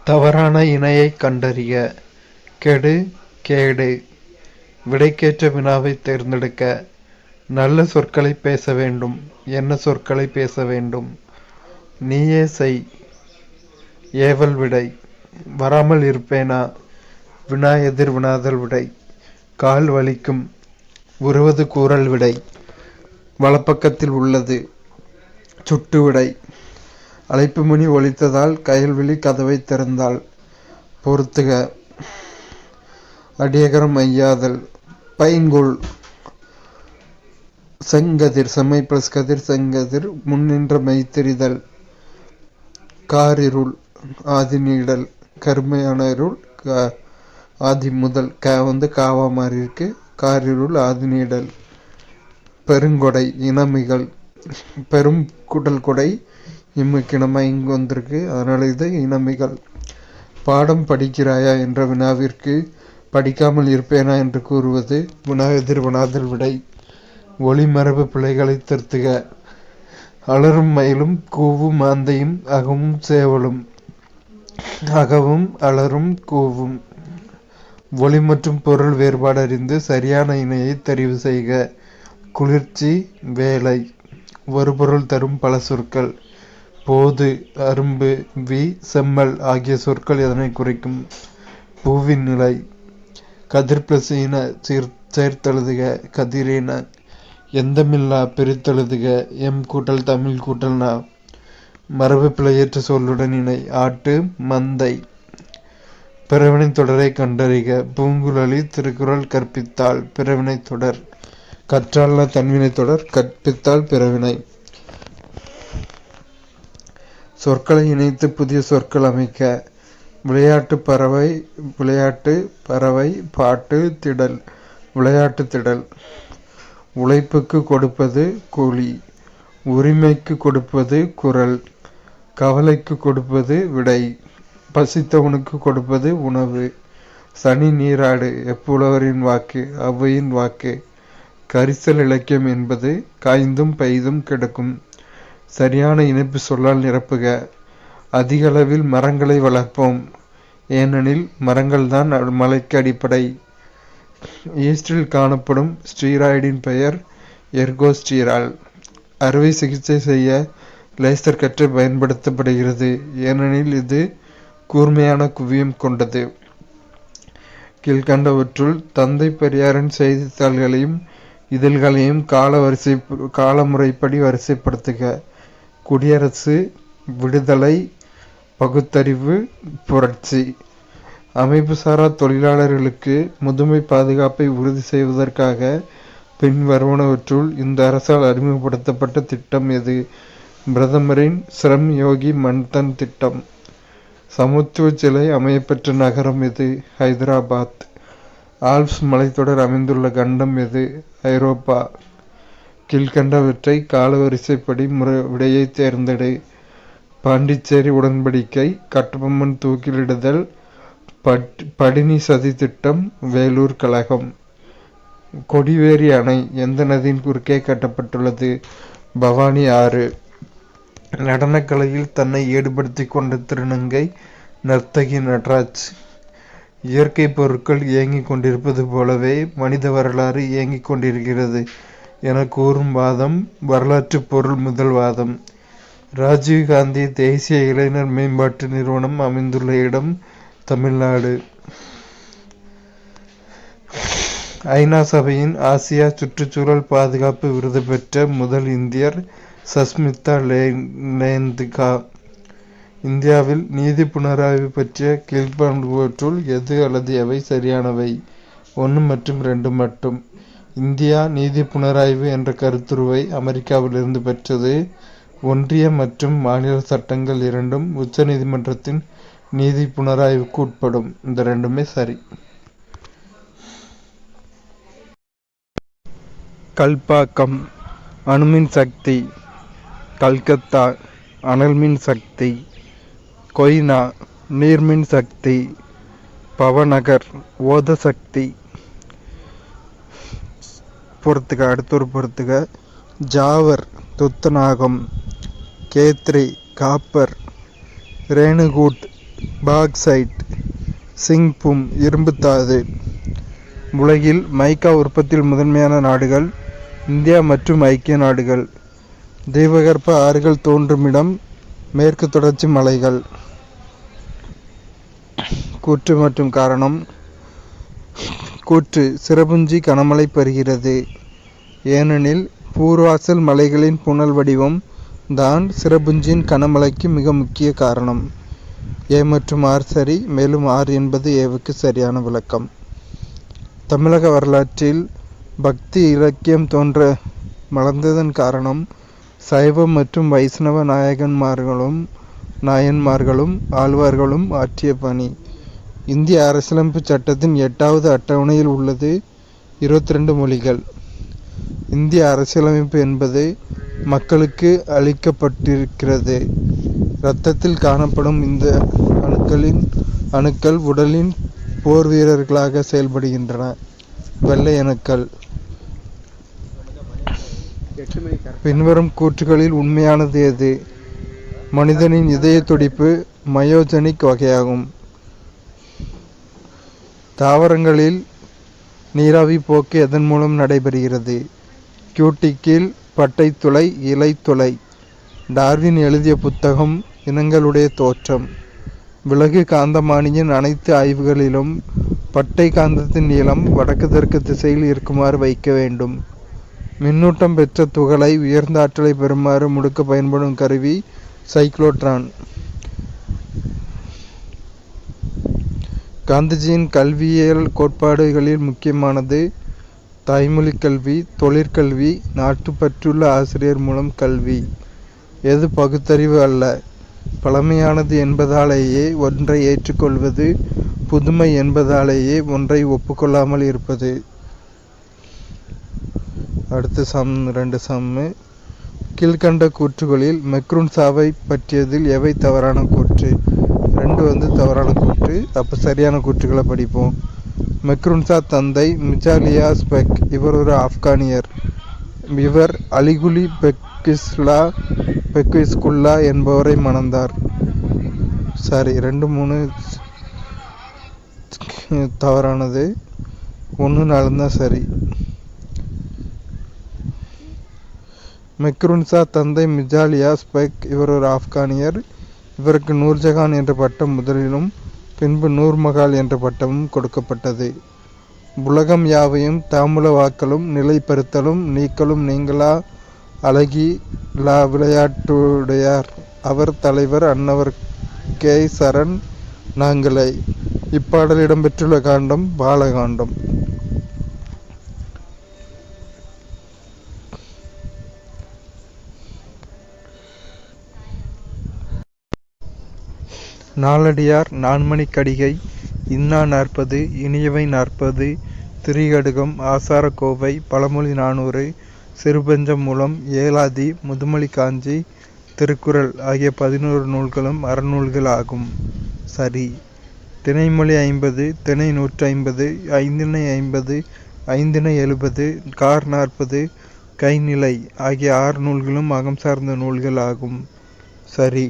தவறான இணையைக் கண்டறிக. கெடு, கேடு. விடைக்கேற்ற வினாவைத் தேர்ந்தெடுக்க. நல்ல சொற்களைப் பேச வேண்டும். என்ன சொற்களைப் பேச வேண்டும்? நீயே செய். ஏவல் விடை. வராமல் இருப்பேனா? வினா எதிர் வினாதல் விடை. கால் வலிக்கும். உருவது கூறல் விடை. வலப்பக்கத்தில் உள்ளது. சுட்டு விடை. அழைப்பு மணி ஒலித்ததால் கயல்விழி கதவைத் திறந்தாள். பொறுத்துக. அடியகரம் ஐயாதல். பைங்கூழ். செங்கதிர். செம்மை பிளஸ் கதிர் செங்கதிர். முன்னின்ற மெய்த்தெரிதல். காரிருள். ஆதி நீடல். கருமையான இருள். ஆதி முதல். காவா மாதிரி இருக்கு. காரிருள் ஆதி நீடல். பெருங்கொடை. இனமிகள். பெரும் கூட்டல் கொடை. இம்முக்கு இனமா இங்கு வந்திருக்கு, அதனால இது இனமிகள். பாடம் படிக்கிறாயா என்ற வினாவிற்கு படிக்காமல் இருப்பேனா என்று கூறுவது. வினா எதிர் வினாதல் விடை. ஒளிமரபு பிழைகளை திருத்துக. அலரும் மயிலும் கூவும் மாந்தையும் அகவும் சேவலும். அகவும் அலரும் கூவும். ஒளி மற்றும் பொருள் வேறுபாடு அறிந்து சரியான இணையை தெரிவு செய்க. குளிர்ச்சி, வேலை. ஒரு பொருள் தரும் பல சொற்கள். போது, அரும்பு, செம்மல் ஆகிய சொற்கள் எதனை குறிக்கும்? பூவின் நிலை. கதிர் பிளஸ் இன சேர்த்தெழுதுக. கதிரின. எந்தமில்லா பிரித்தெழுதுக. எம் கூட்டல் தமிழ் கூட்டல் நா. மரபு பிழையற்ற சொல்லுடன் இணை. ஆட்டு, மந்தை. பிறவினை தொடரை கண்டறிக. பூங்குழலி திருக்குறள் கற்பித்தாள். பிறவினை தொடர். கற்றால்னா தன்வினை தொடர். கற்பித்தால் பிறவினை. சொற்களை இணைத்து புதிய சொற்கள் அமைக்க. விளையாட்டு பறவை. விளையாட்டு பறவை. பாட்டு திடல். விளையாட்டு திடல். உழைப்புக்கு கொடுப்பது கூலி. உரிமைக்கு கொடுப்பது குரல். கவலைக்கு கொடுப்பது விடை. பசித்தவனுக்கு கொடுப்பது உணவு. சனி நீராடு. எப்புலவரின் வாக்கு. ஔவையின் வாக்கு. கரிசல் இலக்கியம் என்பது காய்ந்தும் பெய்தும் கிடக்கும். சரியான இணைப்பு சொல்லால் நிரப்புக. அதிக அளவில் மரங்களை வளர்ப்போம், ஏனெனில் மரங்கள்தான் மலைக்கு அடிப்படை. ஈஸ்டில் காணப்படும் ஸ்டீராய்டின் பெயர் எர்கோஸ்டீரால். அறுவை சிகிச்சை செய்ய லேசர் கற்றை பயன்படுத்தப்படுகிறது, ஏனெனில் இது கூர்மையான குவியம் கொண்டது. கீழ்கண்டவற்றுள் தந்தை பெரியாரின் செய்தித்தாள்களையும் இதழ்களையும் காலமுறைப்படி வரிசைப்படுத்துக. குடியரசு, விடுதலை, பகுத்தறிவு, புரட்சி. அமைப்புசாரா தொழிலாளர்களுக்கு முதுமை பாதுகாப்பை உறுதி செய்வதற்காக பின்வருவனவற்றுள் இந்த அரசால் அறிமுகப்படுத்தப்பட்ட திட்டம் எது? பிரதமரின் ஸ்ரம் யோகி மன்தன் திட்டம். சமத்துவ சிலை அமையப்பெற்ற நகரம் எது? ஹைதராபாத். ஆல்ப்ஸ் மலைத்தொடர் அமைந்துள்ள கண்டம் எது? ஐரோப்பா. கீழ்கண்டவற்றை காலவரிசைப்படி விடையை தேர்ந்தெடு. பாண்டிச்சேரி உடன்படிக்கை. கட்டபொம்மன் தூக்கிலிடுதல். படினி சதி திட்டம். வேலூர் கழகம். கொடிவேரி அணை எந்த நதியின் குறுக்கே கட்டப்பட்டுள்ளது? பவானி ஆறு. நடனக்கலையில் தன்னை ஈடுபடுத்தி கொண்ட திருநங்கை நர்த்தகி நடராஜ். இயற்கை பொருட்கள் இயங்கிக் கொண்டிருப்பது போலவே மனித வரலாறு இயங்கிக் கொண்டிருக்கிறது என கூறும் வாதம் வரலாற்று பொருள் முதல் வாதம். ராஜீவ்காந்தி தேசிய இளைஞர் மேம்பாட்டு நிறுவனம் அமைந்துள்ள இடம் தமிழ்நாடு. ஐநா சபையின் ஆசியா சுற்றுச்சூழல் பாதுகாப்பு விருது பெற்ற முதல் இந்தியர் சஸ்மிதா லேந்திகா. இந்தியாவில் நீதி புனராய்வு பற்றிய கீழ்காண்பவற்றுள் எது அல்லது எவை சரியானவை? 1 மற்றும் 2 மட்டும். இந்தியா நீதி புனராய்வு என்ற கருத்துருவை அமெரிக்காவிலிருந்து பெற்றது. ஒன்றிய மற்றும் மாநில சட்டங்கள் இரண்டும் உச்ச நீதிமன்றத்தின் நீதி புனராய்வுக்கு உட்படும். இந்த ரெண்டுமே சரி. கல்பாக்கம் அணுமின் சக்தி. கல்கத்தா அனல்மின் சக்தி. கொய்னா நீர்மின் சக்தி. பவநகர் ஓத சக்தி. பொறுத்துக. அடுத்தொரு பொறுத்துக. ஜாவர் துத்தநாகம். கேத்ரி காப்பர். ரேணுகூட் பாக்சைட், சிங்பூம் இரும்புத்தாது. உலகில் மைக்கா உற்பத்தியில் முதன்மையான நாடுகள் இந்தியா மற்றும் ஐக்கிய நாடுகள். தீபகற்ப ஆறுகள் தோன்றுமிடம் மேற்கு தொடர்ச்சி மலைகள். கூற்று மற்றும் காரணம். கூற்று: சிரபுஞ்சி கனமழை பெறுகிறது. ஏனெனில் பூர்வாசல் மலைகளின் புனல் வடிவம் தான் சிரபுஞ்சியின் கனமழைக்கு மிக முக்கிய காரணம். ஏ மற்றும் ஆர் சரி, மேலும் ஆர் என்பது ஏவுக்கு சரியான விளக்கம். தமிழக வரலாற்றில் பக்தி இலக்கியம் தோன்ற மலர்ந்ததன் காரணம் சைவம் மற்றும் வைஷ்ணவ நாயன்மார்களும் ஆழ்வார்களும் ஆற்றிய பணி. இந்திய அரசியலமைப்பு சட்டத்தின் 8வது அட்டவணையில் உள்ளது 22 மொழிகள். இந்திய அரசியலமைப்பு என்பது மக்களுக்கு அளிக்கப்பட்டிருக்கிறது. இரத்தத்தில் காணப்படும் இந்த அணுக்கள் உடலின் போர் வீரர்களாக செயல்படுகின்றன. வெள்ளை அணுக்கள். பின்வரும் கூற்றுகளில் உண்மையானது எது? மனிதனின் இதய துடிப்பு மயோஜெனிக் வகையாகும். தாவரங்களில் நீராவி போக்கு எதன் மூலம் நடைபெறுகிறது? கியூட்டிக்கிள், பட்டைத்துளை, இலைத்துளை. டார்வின் எழுதிய புத்தகம் இனங்களுடைய தோற்றம். விலகு காந்தமானியின் அனைத்து ஆய்வுகளிலும் பட்டை காந்தத்தின் நீளம் வடக்கு தெற்கு திசையில் இருக்குமாறு வைக்க வேண்டும். மின்னூட்டம் பெற்ற துகளை உயர்ந்த ஆற்றலை பெறுமாறு முடுக்க பயன்படும் கருவி சைக்ளோட்ரான். காந்திஜியின் கல்வியியல் கோட்பாடுகளில் முக்கியமானது தாய்மொழி கல்வி, தொழிற்கல்வி, நாட்டுப்பற்றுள்ள ஆசிரியர் மூலம் கல்வி. எது பகுத்தறிவு அல்ல? பழமையானது என்பதாலேயே ஒன்றை ஏற்றுக்கொள்வது, புதுமை என்பதாலேயே ஒன்றை ஒப்புக்கொள்ளாமல் இருப்பது. அடுத்த 2 சம்மு. கீழ்கண்ட கூற்றுகளில் மெக்ரூன்சாவை பற்றியதில் எவை தவறான கூற்று? 2 தவறான கூற்று. அப்போ சரியான கூற்றுகளை படிப்போம். மெக்ரூன்சா தந்தை மிஜாலியா ஸ்பெக். இவர் ஒரு ஆப்கானியர். இவர் அலிகுலி பெக்விஸ்குல்லா என்பவரை மணந்தார். சரி. 2, 3 தவறானது. 1, 4 தான் சரி. மெக்ரூன்சா தந்தை மிஜாலியா ஸ்பெக். இவர் ஒரு ஆப்கானியர். இவருக்கு நூர்ஜஹான் என்ற பட்டம் முதலிலும் பின்பு நூர்மஹால் என்ற பட்டமும் கொடுக்கப்பட்டது. உலகம் யாவையும் தாமுல வாக்கலும் நிலைப்படுத்தலும் நீக்கலும் நீங்களா அழகி லா விளையாட்டுடையார் அவர் தலைவர் அன்னவர் கே சரண் நாங்களே. இப்பாடல் இடம்பெற்றுள்ள காண்டம் பாலகாண்டம். நாலடியார், நான்மணிக்கடிகை, இன்னா 40, இனியவை 40, திரிகடுகம், ஆசாரக்கோவை, பழமொழி 400, சிறுபஞ்சம் மூலம், ஏலாதி, முதுமொழி காஞ்சி, திருக்குறள் ஆகிய 11 நூல்களும் அறநூல்கள் ஆகும். சரி. திணைமொழி 50, திணை 150, ஐந்திணை 50, ஐந்திணை 70, கார் 40, கைநிலை ஆகிய 6 நூல்களும் அகம் சார்ந்த நூல்கள் ஆகும். சரி.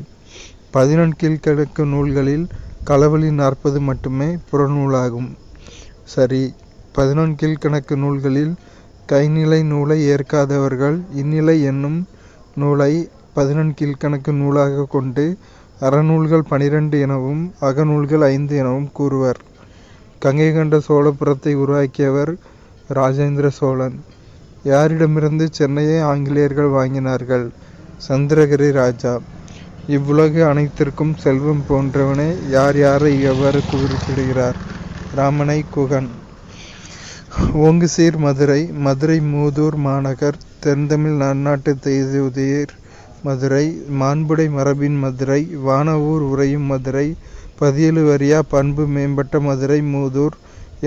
11 கீழ்க்கணக்கு நூல்களில் களவழி 40 மட்டுமே புறநூலாகும். சரி. 11 கீழ்க்கணக்கு நூல்களில் கைநிலை நூலை ஏற்காதவர்கள் இந்நிலை என்னும் நூலை 11 கீழ்க்கணக்கு நூலாக கொண்டு அறநூல்கள் 12 எனவும் அகநூல்கள் 5 எனவும் கூறுவர். கங்கை கொண்ட சோழபுரத்தை உருவாக்கியவர் ராஜேந்திர சோழன். யாரிடமிருந்து சென்னையை ஆங்கிலேயர்கள் வாங்கினார்கள்? சந்திரகிரி ராஜா. இவ்வுலகு அனைத்திற்கும் செல்வம் போன்றவனே யார் யாரை எவ்வாறு குறிப்பிடுகிறார்? ராமனை குகன். ஓங்குசீர் மதுரை. மதுரை மூதூர் மாநகர். தென்தமிழ் நன்னாட்டு தெய்துதீர் மதுரை. மாண்புடை மரபின் மதுரை. வானவூர் உறையும் மதுரை. 17 வரியா பண்பு மேம்பட்ட மதுரை மூதூர்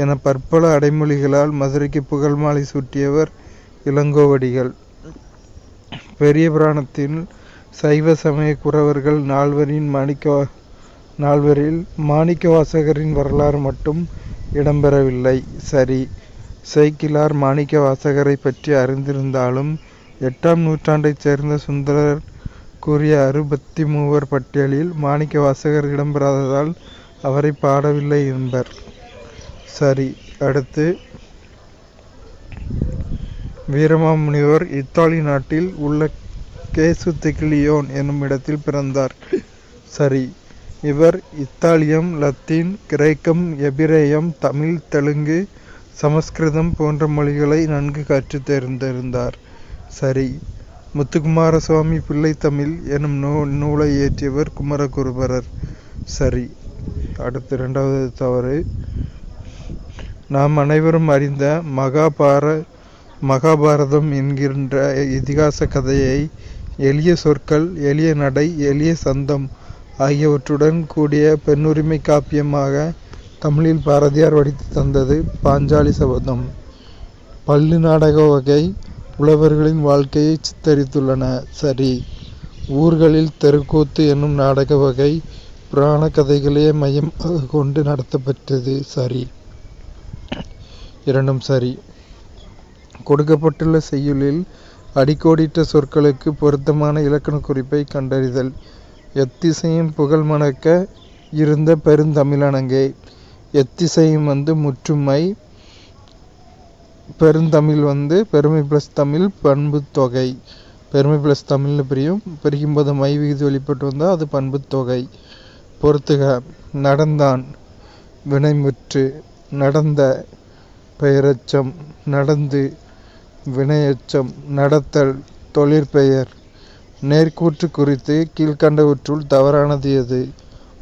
என பற்பல அடைமொழிகளால் மதுரைக்கு புகழ் மாலை சூட்டியவர் இளங்கோவடிகள். பெரிய புராணத்தில் சைவ சமய குரவர்கள் நால்வரில் மாணிக்கவாசகரின் வரலாறு மட்டும் இடம்பெறவில்லை. சரி. சேக்கிழார் மாணிக்கவாசகரை பற்றி அறிந்திருந்தாலும் 8ஆம் நூற்றாண்டைச் சேர்ந்த சுந்தரர் கூறிய 63 பட்டியலில் மாணிக்கவாசகர் இடம்பெறாததால் அவரை பாடவில்லை என்பர். சரி. அடுத்து, வீரமாமுனிவர் இத்தாலி நாட்டில் உள்ள கேசுதிகிலியோன் என்னும் இடத்தில் பிறந்தார். சரி. இவர் இத்தாலியம், லத்தீன், கிரேக்கம், எபிரேயம், தமிழ், தெலுங்கு, சமஸ்கிருதம் போன்ற மொழிகளை நன்கு கற்றுத் தேர்ந்திருந்தார். சரி. முத்துக்குமாரசுவாமி பிள்ளைத்தமிழ் எனும் நூலை இயற்றியவர் குமரகுருபரர். சரி. அடுத்து 2வது தவறு. நாம் அனைவரும் அறிந்த மகாபாரதம் என்கின்ற இதிகாச கதையை எளிய சொற்கள், எளிய நடை, எளிய சந்தம் ஆகியவற்றுடன் கூடிய பெண்ணுரிமை காப்பியமாக தமிழில் பாரதியார் வடித்து தந்தது பாஞ்சாலி சபதம். பள்ளு நாடக வகை உழவர்களின் வாழ்க்கையை சித்தரித்துள்ளன. சரி. ஊர்களில் தெருக்கூத்து என்னும் நாடக வகை புராண கதைகளையே மையமாக கொண்டு நடத்தப்பட்டது. சரி. இரண்டும் சரி. கொடுக்கப்பட்டுள்ள செய்யுளில் அடிக்கோடிட்ட சொற்களுக்கு பொருத்தமான இலக்கண குறிப்பை கண்டறிதல். எத்திசையும் புகழ் மணக்க இருந்த பெருந்தமிழனங்கே. எத்திசையும் முற்றுமை, பெருந்தமிழ் பெருமை பிளஸ் தமிழ் பண்பு தொகை. பெருமை பிளஸ் தமிழ்னு பிரிக்கும்போது மை விகுதி வெளிப்பட்டு வந்தால் அது பண்பு தொகை. பொறுத்துக. நடந்தான் வினைமுற்று, நடந்த பெயரெச்சம், நடந்து வினையெச்சம், நடத்தல் தொழிற்பெயர். நேர்க்கூற்று குறித்து கீழ்கண்டவற்றுள் தவறானது எது?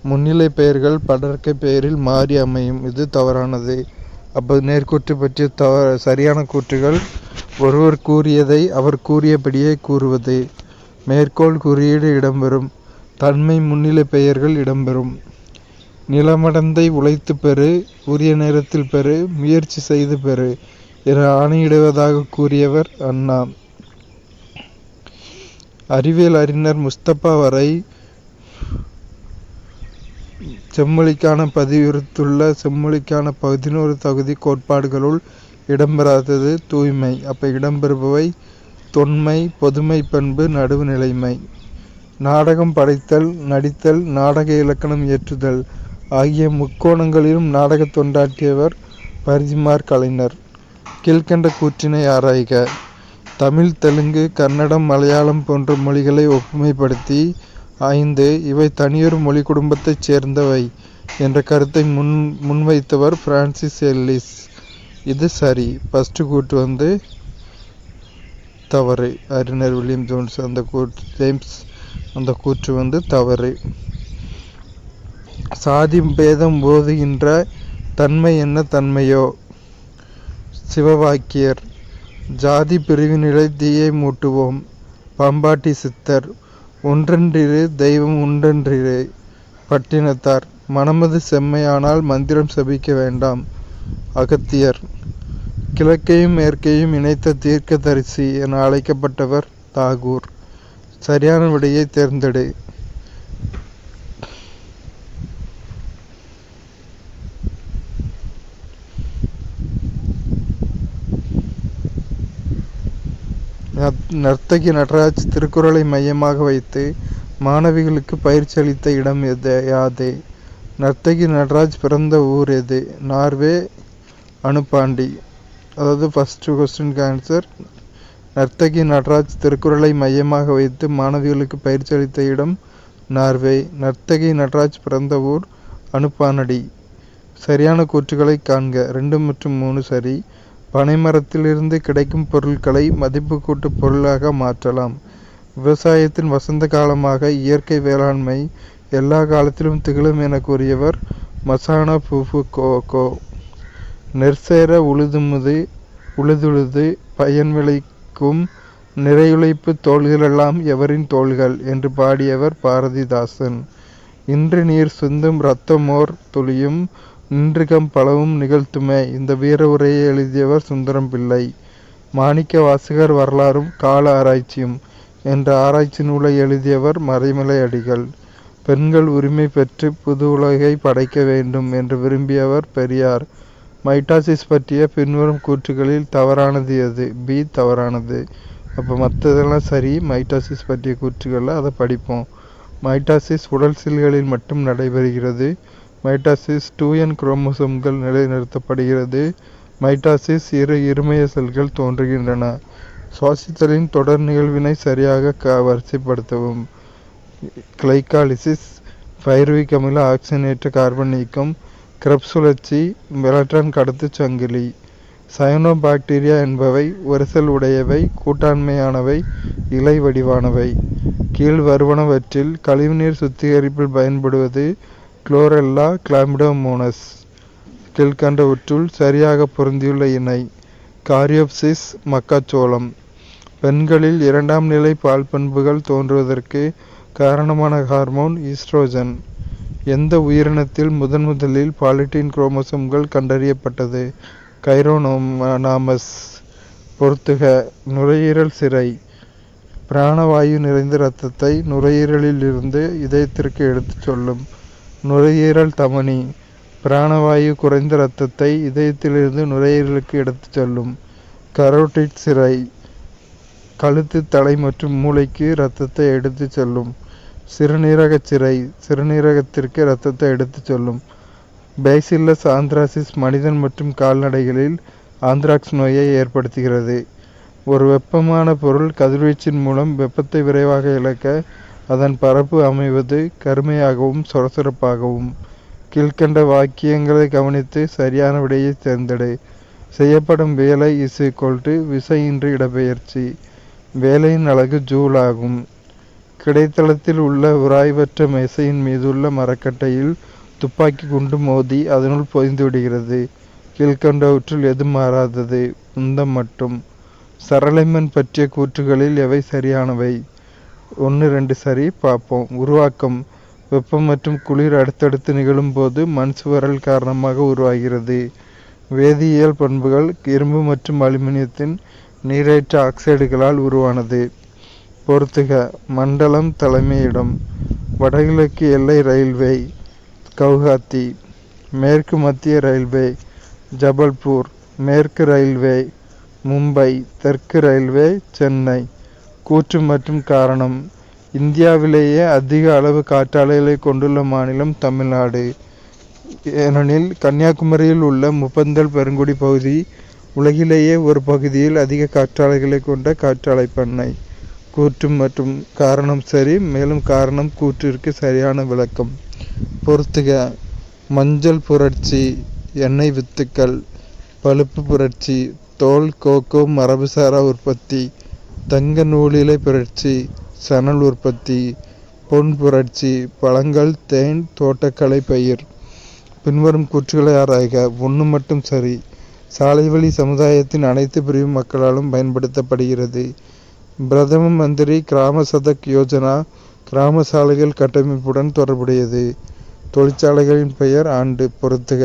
முன்னிலை பெயர்கள் படர்க்கை பெயரில் மாறி அமையும். இது தவறானது. அப்போ நேர்க்கூற்று பற்றிய சரியான கூற்றுகள்: ஒருவர் கூறியதை அவர் கூறியபடியே கூறுவது, மேற்கோள் குறியீடு இடம்பெறும், தன்மை முன்னிலை பெயர்கள் இடம்பெறும், நிலமடந்தை உழைத்து பெறு, உரிய நேரத்தில் பெறு, முயற்சி செய்து பெறு என ஆணையிடுவதாக கூறியவர் அண்ணா. அறிவியல் அறிஞர் முஸ்தபா வரை செம்மொழிக்கான பதிவிறுத்துள்ள செம்மொழிக்கான 11 தகுதி கோட்பாடுகளுள் இடம்பெறாதது தூய்மை. அப்போ இடம்பெறுபவை தொன்மை, பொதுமை பண்பு, நடுவு நிலைமை. நாடகம் படைத்தல், நடித்தல், நாடக இலக்கணம் இயற்றுதல் ஆகிய முக்கோணங்களிலும் நாடக தொண்டாற்றியவர் பரிதிமாற் கலைஞர். கீழ்கண்ட கூற்றினை ஆராய்க. தமிழ், தெலுங்கு, கன்னடம், மலையாளம் போன்ற மொழிகளை ஒப்புமைப்படுத்தி 5 இவை தனியொரு மொழி குடும்பத்தைச் சேர்ந்தவை என்ற கருத்தை முன்வைத்தவர் பிரான்சிஸ் எல்லிஸ். இது சரி. ஃபர்ஸ்ட் கூற்று தவறு. அறிஞர் வில்லியம் ஜோன்ஸ் அந்த கூற்று தவறு. சாதி பேதம் போதுகின்ற தன்மை என்ன தன்மையோ? சிவவாக்கியர். ஜாதி பிரிவினிலை தீயை மூட்டுவோம். பாம்பாட்டி சித்தர். ஒன்றென்றிரு தெய்வம் உண்டென்றிரு. பட்டினத்தார். மனமது செம்மையானால் மந்திரம் செபிக்க வேண்டாம். அகத்தியர். கிழக்கையும் மேற்கையும் இணைத்த தீர்க்கதரிசி என அழைக்கப்பட்டவர் தாகூர். சரியான விடையை தேர்ந்தெடு. நர்த்தகி நடராஜ் திருக்குறளை மையமாக வைத்து மாணவிகளுக்கு பயிற்சி அளித்த இடம் யாது? நர்த்தகி நடராஜ் பிறந்த ஊர் எது? நார்வே, அனுப்பாண்டி. அதாவது ஃபர்ஸ்ட் கொஸ்டினுக்கு ஆன்சர். நர்த்தகி நடராஜ் திருக்குறளை மையமாக வைத்து மாணவிகளுக்கு பயிற்சி அளித்த இடம் நார்வே. நர்த்தகி நடராஜ் பிறந்த ஊர் அனுப்பானடி. சரியான கூற்றுகளை காண்க. 2 மற்றும் 3 சரி. பனைமரத்திலிருந்து கிடைக்கும் பொருட்களை மதிப்பு கூட்டு பொருளாக மாற்றலாம். விவசாயத்தின் வசந்த காலமாக இயற்கை வேளாண்மை எல்லா காலத்திலும் திகழும் என கூறியவர் மசானா புஃபுகோகோ. நெற்சேர உழுதுழுது பயன் விளைக்கும் நிறையுழைப்பு தோள்களெல்லாம் எவரின் தோள்கள் என்று பாடியவர் பாரதிதாசன். இன்று நீர் சிந்தும் இரத்தமோர் துளியும் நின்றுகம் பலவும் நிகழ்த்துமே இந்த வீர உரையை எழுதியவர் சுந்தரம் பிள்ளை. மாணிக்க வாசகர் வரலாறும் கால ஆராய்ச்சியும் என்ற ஆராய்ச்சி நூலை எழுதியவர் மறைமலை அடிகள். பெண்கள் உரிமை பெற்று புது உலகை படைக்க வேண்டும் என்று விரும்பியவர் பெரியார். மைட்டாசிஸ் பற்றிய பின்வரும் கூற்றுகளில் தவறானது எது? பி தவறானது. அப்போ மற்றதெல்லாம் சரி. மைட்டாசிஸ் பற்றிய கூற்றுகளில் அதை படிப்போம். மைட்டாசிஸ் உடல் செல்களில் மட்டும் நடைபெறுகிறது. மைட்டாசிஸ் 2n குரோமோசோம்கள் நிலைநிறுத்தப்படுகிறது. மைட்டாசிஸ் இருமய செல்கள் தோன்றுகின்றன. சுவாசித்தலின் தொடர் நிகழ்வினை சரியாக வரிசைப்படுத்தவும். கிளைகாலிசிஸ், பைருவிக் அமில ஆக்சிஜனேற்ற கார்பன் நீக்கம், கிரெப்ஸ் சுழற்சி, எலக்ட்ரான் கடத்து சங்கிலி. சயனோபாக்டீரியா என்பவை ஒரு செல் உடையவை, கூட்டாண்மையானவை, இலை வடிவானவை. கீழ் வருவனவற்றில் கழிவுநீர் சுத்திகரிப்பில் பயன்படுவது குளோரெல்லா கிளாமிடோமோனஸ். கீழ்கண்டவற்றுள் சரியாக பொருந்தியுள்ள இணை. காரியோப்சிஸ், மக்காச்சோளம். பெண்களில் 2ஆம் நிலை பால் பண்புகள் தோன்றுவதற்கு காரணமான ஹார்மோன் ஈஸ்ட்ரோஜன். எந்த உயிரினத்தில் முதலில் பாலிட்டின் குரோமோசோம்கள் கண்டறியப்பட்டது? கைரோனாமஸ். பொறுத்துக. நுரையீரல் சிரை. பிராணவாயு நிறைந்த இரத்தத்தை நுரையீரலில் இருந்து இதயத்திற்கு எடுத்துச் சொல்லும். நுரையீரல் தமனி. பிராணவாயு குறைந்த இரத்தத்தை இதயத்திலிருந்து நுரையீரலுக்கு எடுத்துச் செல்லும். கரோட்டிட் சிரை. கழுத்து, தலை மற்றும் மூளைக்கு இரத்தத்தை எடுத்துச் செல்லும். சிறுநீரக சிரை. சிறுநீரகத்திற்கு இரத்தத்தை எடுத்துச் செல்லும். பேசில்லஸ் ஆந்த்ராசிஸ் மனிதன் மற்றும் கால்நடைகளில் ஆந்த்ராக்ஸ் நோயை ஏற்படுத்துகிறது. ஒரு வெப்பமான பொருள் கதிர்வீச்சின் மூலம் வெப்பத்தை விரைவாக இழக்க அதன் பரப்பு அமைவது கருமையாகவும் சொரசொரப்பாகவும். கீழ்கண்ட வாக்கியங்களை கவனித்து சரியான விடையை தேர்ந்தெடு. செய்யப்படும் வேலை விசையின்றி இடப்பெயர்ச்சி. வேலையின் அலகு ஜூல் ஆகும். கிடைத்தளத்தில் உள்ள உராய்வற்ற மேசையின் மீதுள்ள மரக்கட்டையில் துப்பாக்கி குண்டு மோதி அதனுள் பொதிந்து விடுகிறது. கீழ்கண்டவற்றுள் எது மாறாதது? உந்தம் மட்டும். சரளைமன் பற்றிய கூற்றுகளில் எவை சரியானவை? 1, 2 சரி. பார்ப்போம். உருவாக்கம். வெப்பம் மற்றும் குளிர் அடுத்தடுத்து நிகழும் போது மண் சுவரல் காரணமாக உருவாகிறது. வேதியியல் பண்புகள். இரும்பு மற்றும் அலுமினியத்தின் நீரேற்ற ஆக்சைடுகளால் உருவானது. பொறுத்துக. மண்டலம் தலைமையிடம். வடகிழக்கு எல்லை ரயில்வே கவுஹாத்தி. மேற்கு மத்திய ரயில்வே ஜபல்பூர். மேற்கு ரயில்வே மும்பை. தெற்கு ரயில்வே சென்னை. கூற்று மற்றும் காரணம். இந்தியாவிலேயே அதிக அளவு காற்றாலைகளை கொண்டுள்ள மாநிலம் தமிழ்நாடு. ஏனெனில் கன்னியாகுமரியில் உள்ள முப்பந்தல் பெருங்குடி பகுதி உலகிலேயே ஒரு பகுதியில் அதிக காற்றாலைகளை கொண்ட காற்றாலை பண்ணை. கூற்று மற்றும் காரணம் சரி. மேலும் காரணம் கூற்றிற்கு சரியான விளக்கம். பொறுத்துக. மஞ்சள் புரட்சி, எண்ணெய் வித்துக்கள். பழுப்பு புரட்சி, தோல், கோகோ மரபுசாரா உற்பத்தி. தங்க நூலிலை புரட்சி, சணல் உற்பத்தி. பொன் புரட்சி, பழங்கள், தேன், தோட்டக்கலை பயிர். பின்வரும் கூற்றுகளை ஆராய்க. 1 மட்டும் சரி. சாலை வழி சமுதாயத்தின் அனைத்து பிரிவு மக்களாலும் பயன்படுத்தப்படுகிறது. பிரதம மந்திரி கிராம சதக் யோஜனா கிராம சாலைகள் கட்டமைப்புடன் தொடர்புடையது. தொழிற்சாலைகளின் பெயர், ஆண்டு. பொறுத்துக.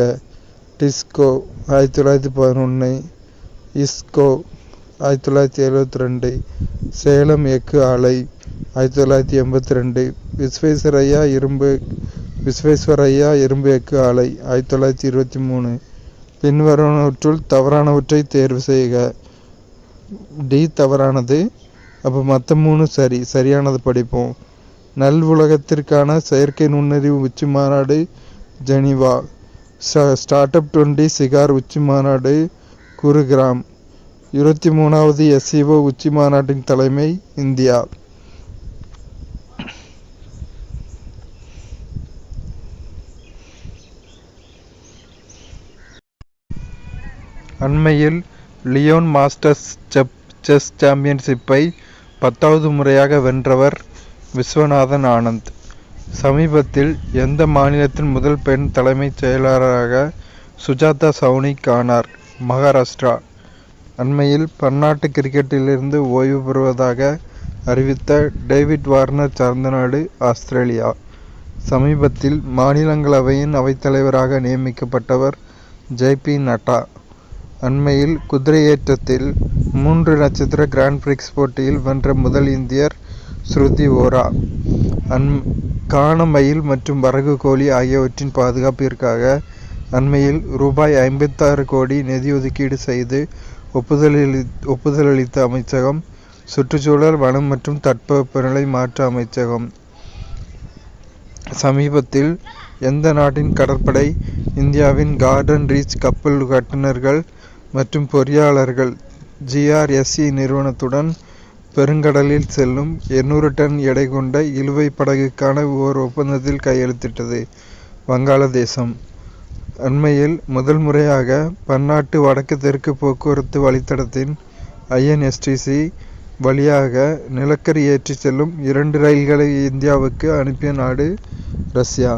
டிஸ்கோ 1911. இஸ்கோ 1972. சேலம் எஃகு ஆலை 1982. விஸ்வேஸ்வரையா இரும்பு எஃகு ஆலை 1923. பின்வருவனவற்றுள் தவறானவற்றை தேர்வு செய்க. டி தவறானது. அப்போ மற்ற 3 சரி. சரியானது படிப்போம். நல் உலகத்திற்கான செயற்கை நுண்ணறிவு உச்சி மாநாடு ஜெனீவா. ஸ்டார்ட் அப் 20 சிகார் உச்சி மாநாடு குருகிராம். 23வது SCO உச்சி மாநாட்டின் தலைமை இந்தியா. அண்மையில் லியோன் மாஸ்டர்ஸ் செஸ் சாம்பியன்ஷிப்பை 10வது முறையாக வென்றவர் விஸ்வநாதன் ஆனந்த். சமீபத்தில் எந்த மாநிலத்தின் முதல் பெண் தலைமைச் செயலாளராக சுஜாதா சவுனிக் ஆனார்? மகாராஷ்டிரா. அண்மையில் பன்னாட்டு கிரிக்கெட்டிலிருந்து ஓய்வு பெறுவதாக அறிவித்த டேவிட் வார்னர் சார்ந்த நாடு ஆஸ்திரேலியா. சமீபத்தில் மாநிலங்களவையின் அவைத்தலைவராக நியமிக்கப்பட்டவர் JP நட்டா. அண்மையில் குதிரையேற்றத்தில் 3 நட்சத்திர கிராண்ட் பிரிக்ஸ் போட்டியில் வென்ற முதல் இந்தியர் ஸ்ருதி ஓரா. காண மயில் மற்றும் வரகு கோழி ஆகியவற்றின் பாதுகாப்பிற்காக அண்மையில் ரூபாய் 56 கோடி நிதி ஒதுக்கீடு செய்து ஒப்புதலளித்த அமைச்சகம் சுற்றுச்சூழல், வனம் மற்றும் தட்பவெப்பநிலை மாற்ற அமைச்சகம். சமீபத்தில் எந்த நாட்டின் கடற்படை இந்தியாவின் கார்டன் ரீச் கப்பல் கட்டுநர்கள் மற்றும் பொறியாளர்கள் GRSE நிறுவனத்துடன் பெருங்கடலில் செல்லும் 800 டன் எடை கொண்ட இழுவை படகுக்கான ஓர் ஒப்பந்தத்தில் கையெழுத்திட்டது? வங்காளதேசம். அண்மையில் முதல் முறையாக பன்னாட்டு வடக்கு தெற்கு போக்குவரத்து வழித்தடத்தின் INSTC வழியாக நிலக்கரி ஏற்றி செல்லும் 2 ரயில்களை இந்தியாவுக்கு அனுப்பிய நாடு ரஷ்யா.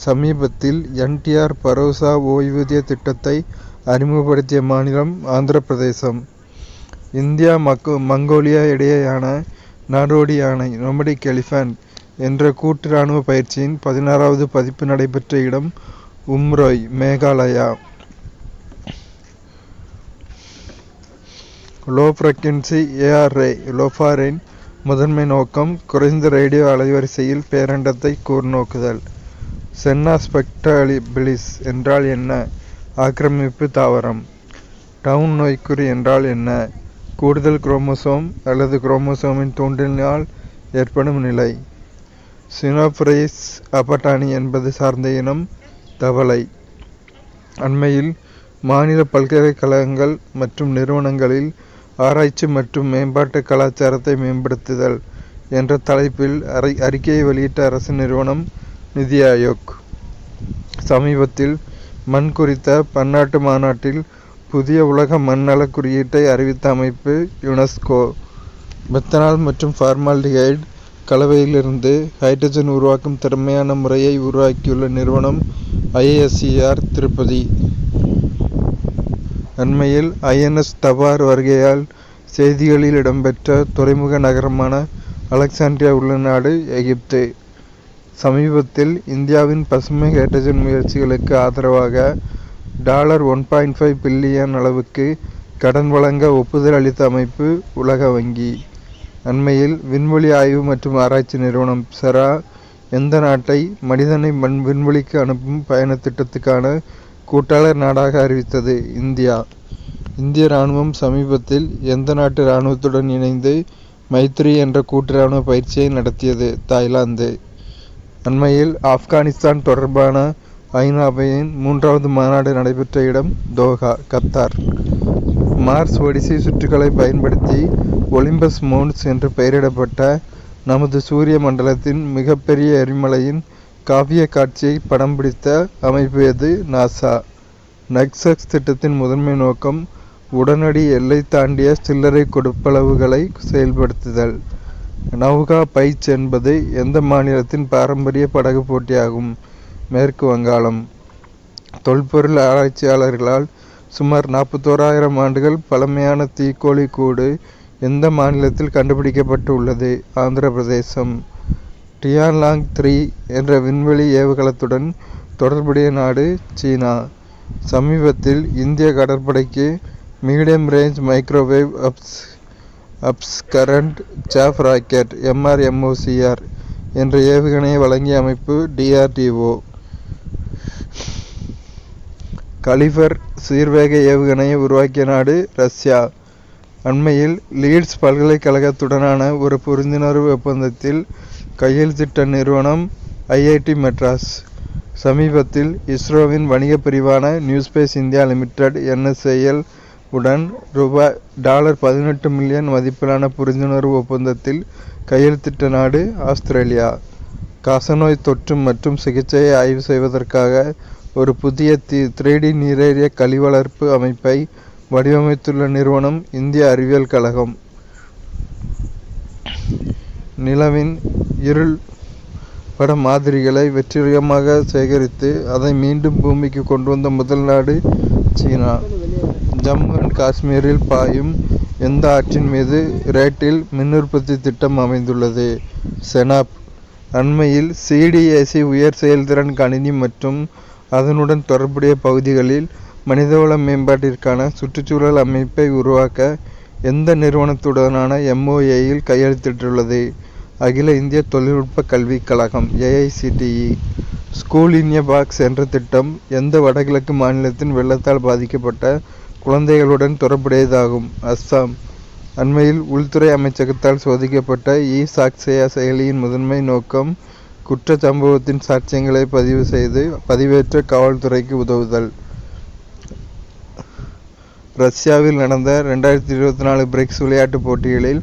சமீபத்தில் NTR பரோசா ஓய்வூதிய திட்டத்தை அறிமுகப்படுத்திய மாநிலம் ஆந்திர பிரதேசம். இந்தியா மங்கோலியா இடையேயான நாடோடி யானை நொமடிக் எலிஃபண்ட் என்ற கூட்டு இராணுவ பயிற்சியின் 16வது பதிப்பு நடைபெற்ற இடம் Umroi, Meghalaya. Low frequency ARA லோஃபாரின் முதன்மை நோக்கம் குறைந்த ரேடியோ அலைவரிசையில் பேரண்டத்தை கூர்நோக்குதல். சென்னா ஸ்பெக்ட்ரபிலிஸ் என்றால் என்ன? ஆக்கிரமிப்பு தாவரம். டவுன் நோய்க்குறி என்றால் என்ன? கூடுதல் குரோமோசோம் அல்லது குரோமோசோமின் தூண்டலினால் ஏற்படும் நிலை. சினோப்ரைஸ் அபட்டானி என்பது சார்ந்த இனம் தவளை. அண்மையில் மாநில பல்கலைக்கழகங்கள் மற்றும் நிறுவனங்களில் ஆராய்ச்சி மற்றும் மேம்பாட்டு கலாச்சாரத்தை மேம்படுத்துதல் என்ற தலைப்பில் அறிக்கையை வெளியிட்ட அரசு நிறுவனம் நிதி ஆயோக். சமீபத்தில் மண் குறித்த பன்னாட்டு மாநாட்டில் புதிய உலக மண்ணள குறியீட்டை அறிவித்த அமைப்பு யுனெஸ்கோ. மெத்தனால் மற்றும் ஃபார்மால்டிஹைடு கலவையிலிருந்து ஹைட்ரஜன் உருவாக்கும் திறமையான முறையை உருவாக்கியுள்ள நிறுவனம் IISER, திருப்பதி. அண்மையில் INS தபார் வருகையால் செய்திகளில் இடம்பெற்ற துறைமுக நகரமான அலெக்சாண்ட்ரியா உள்ள நாடு எகிப்து. சமீபத்தில் இந்தியாவின் பசுமை ஹைட்ரஜன் முயற்சிகளுக்கு ஆதரவாக $1.5 பில்லியன் அளவுக்கு கடன் வழங்க ஒப்புதல் அளித்த அமைப்பு உலக வங்கி. அண்மையில் விண்வெளி ஆய்வு மற்றும் ஆராய்ச்சி நிறுவனம் SERA எந்த நாட்டை மனிதனை விண்வெளிக்கு அனுப்பும் பயண திட்டத்துக்கான கூட்டாளர் நாடாக அறிவித்தது? இந்தியா. இந்திய இராணுவம் சமீபத்தில் எந்த நாட்டு இராணுவத்துடன் இணைந்து மைத்ரி என்ற கூட்டு இராணுவ பயிற்சியை நடத்தியது? தாய்லாந்து. அண்மையில் ஆப்கானிஸ்தான் தொடர்பான ஐநாவின் 3வது மாநாடு நடைபெற்ற இடம் தோஹா, கத்தார். மார்ஸ் ஒடிசி சுற்றுகளை பயன்படுத்தி ஒலிம்பஸ் மவுண்ட்ஸ் என்று பெயரிடப்பட்ட நமது சூரிய மண்டலத்தின் மிகப்பெரிய எரிமலையின் காவிய காட்சியை படம் பிடித்த அமைப்பு எது? நாசா. நக்சஸ் திட்டத்தின் முதன்மை நோக்கம் உடனடி எல்லை தாண்டிய சில்லறை கொடுப்பளவுகளை செயல்படுத்துதல். நௌகா பைச் என்பது எந்த மாநிலத்தின் பாரம்பரிய படகு போட்டியாகும்? மேற்கு வங்காளம். தொல்பொருள் ஆராய்ச்சியாளர்களால் சுமார் 41,000 ஆண்டுகள் பழமையான தீக்கோழி கூடு எந்த மாநிலத்தில் கண்டுபிடிக்கப்பட்டு உள்ளது? ஆந்திர பிரதேசம். டியான்லாங் 3 என்ற விண்வெளி ஏவுகலத்துடன் தொடர்புடைய நாடு சீனா. சமீபத்தில் இந்திய கடற்படைக்கு medium range microwave obscurant chaff rocket MRMOCR என்ற ஏவுகணையை வழங்கிய அமைப்பு DRDO. கலிபர் சீர்வேக ஏவுகணையை உருவாக்கிய நாடு ரஷ்யா. அண்மையில் லீட்ஸ் பல்கலைக்கழகத்துடனான ஒரு புரிந்துணர்வு ஒப்பந்தத்தில் கையெழுத்திட்ட நிறுவனம் IIT மெட்ராஸ். சமீபத்தில் இஸ்ரோவின் வணிக பிரிவான நியூஸ்பேஸ் இந்தியா லிமிடெட் NSIL உடன் $18 மில்லியன் மதிப்பிலான புரிந்துணர்வு ஒப்பந்தத்தில் கையெழுத்திட்ட நாடு ஆஸ்திரேலியா. காசநோய் தொற்று மற்றும் சிகிச்சையை ஆய்வு செய்வதற்காக ஒரு புதிய 3D நீரேறிய கழிவளர்ப்பு அமைப்பை வடிவமைத்துள்ள நிறுவனம் இந்திய அறிவியல் கழகம். நிலவின் இருள் பட மாதிரிகளை வெற்றிகரமாக சேகரித்து அதை மீண்டும் பூமிக்கு கொண்டு வந்த முதல் நாடு சீனா. ஜம்மு அண்ட் காஷ்மீரில் பாயும் எந்த ஆற்றின் மீது ரேட்டில் மின் உற்பத்தி திட்டம் அமைந்துள்ளது? செனாப். அண்மையில் CDAC உயர் செயல்திறன் கணினி மற்றும் அதனுடன் தொடர்புடைய பகுதிகளில் மனிதவள மேம்பாட்டிற்கான சுற்றுச்சூழல் அமைப்பை உருவாக்க எந்த நிறுவனத்துடனான MOAயில் கையெழுத்திட்டுள்ளது? அகில இந்திய தொழில்நுட்ப கல்விக் கழகம் AICTE. School in a box என்ற திட்டம் எந்த வடகிழக்கு மாநிலத்தின் வெள்ளத்தால் பாதிக்கப்பட்ட குழந்தைகளுடன் தொடர்புடையதாகும்? அஸ்ஸாம். அண்மையில் உள்துறை அமைச்சகத்தால் சோதிக்கப்பட்ட சாக்சேயா செயலியின் முதன்மை நோக்கம் குற்ற சம்பவத்தின் சாட்சியங்களை பதிவு செய்து பதிவேற்ற காவல்துறைக்கு உதவுதல். ரஷ்யாவில் நடந்த 2024 பிரிக்ஸ் விளையாட்டுப் போட்டிகளில்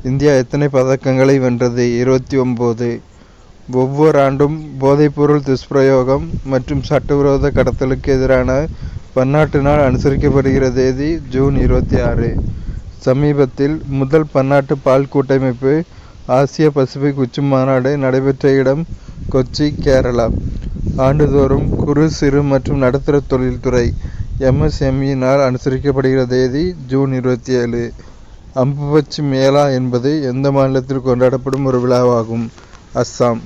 இந்தியா எத்தனை பதக்கங்களை வென்றது? 29. ஒவ்வொரு ஆண்டும் போதைப்பொருள் துஷ்பிரயோகம் மற்றும் சட்டவிரோத கடத்தலுக்கு எதிரான பன்னாட்டு நாள் அனுசரிக்கப்படுகிற தேதி ஜூன் 26. சமீபத்தில் முதல் பன்னாட்டு பால் கூட்டமைப்பு ஆசிய பசிபிக் உச்சி மாநாடு நடைபெற்ற இடம் கொச்சி, கேரளா. ஆண்டுதோறும் குறு சிறு மற்றும் நடுத்தர தொழில்துறை MSME நாள் அனுசரிக்கப்படுகிற தேதி ஜூன் 27. அம்புபச்சி மேளா என்பது எந்த மாநிலத்தில் கொண்டாடப்படும் ஒரு விழாவாகும்? அஸ்ஸாம்.